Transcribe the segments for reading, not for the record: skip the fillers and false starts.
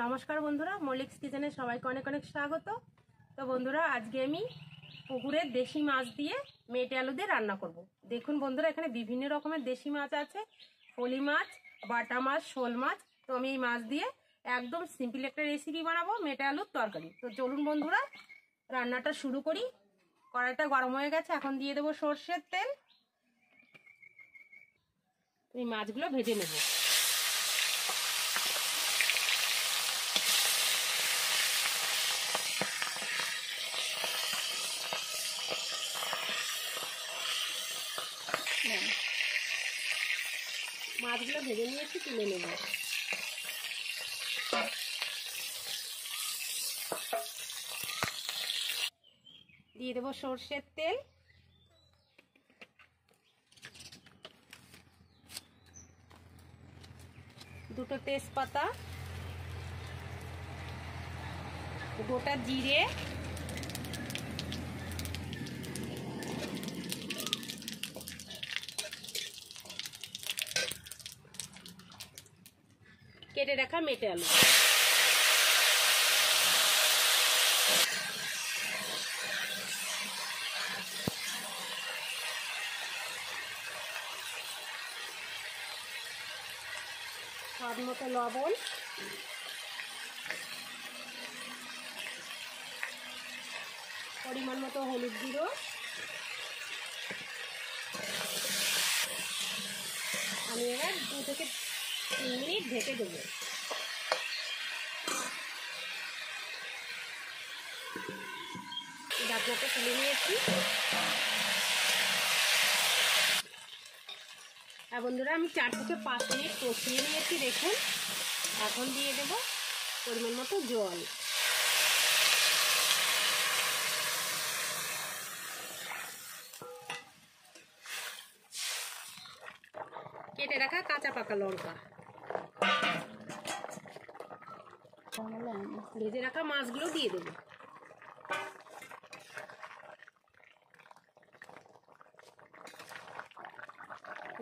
নমস্কার বন্ধুরা, মল্লিক্স কিচেনে সবাইকে অনেক অনেক স্বাগত। তো বন্ধুরা, আজকে আমি পুকুরের দেশি মাছ দিয়ে মেটে আলু দিয়ে রান্না করব। দেখুন বন্ধুরা, এখানে বিভিন্ন রকমের দেশি মাছ আছে, ফলি মাছ, বাটা মাছ, শোল মাছ। তো আমি এই মাছ দিয়ে একদম সিম্পল একটা রেসিপি বানাবো, মেটে আলুর তরকারি। তো চলুন বন্ধুরা, রান্নাটা শুরু করি। কড়াইটা গরম হয়ে গেছে, এখন দিয়ে দেবো সর্ষের তেল। এই মাছগুলো ভেজে নেব। মাছগুলো ভেজে নিয়েছি, তুলে নেব। দিয়ে দেবো সর্ষের তেল, দুটো তেজপাতা, গোটা জিরে, কেটে রাখা মেটে আলু, স্বাদ মতো লবণ, পরিমাণ মতো হলুদ গুঁড়ো, আমি এবার 2 থেকে 3 মিনিট ঢেকে দেবো। ঢাকনাটা তুলে নিয়েছি। আর বন্ধুরা, আমি 4 থেকে 5 মিনিট কষিয়ে নিয়েছি। দেখুন, এখন দিয়ে দেব পরিমাণ মতো জল। কেটে রাখা কাঁচা পাকা লঙ্কা, ভেজে রাখা মাছগুলো দিয়ে দেবো।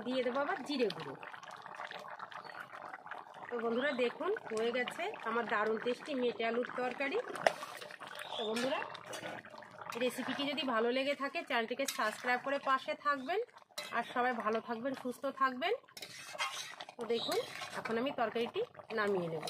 দিয়ে দেবো আবার জিরে গুঁড়ো। তো বন্ধুরা দেখুন, হয়ে গেছে আমার দারুণ টেস্টি মেটে আলুর তরকারি। তো বন্ধুরা, রেসিপিটি যদি ভালো লেগে থাকে চ্যানেলটিকে সাবস্ক্রাইব করে পাশে থাকবেন। আর সবাই ভালো থাকবেন, সুস্থ থাকবেন। তো দেখুন, এখন আমি তরকারিটি নামিয়ে নেব।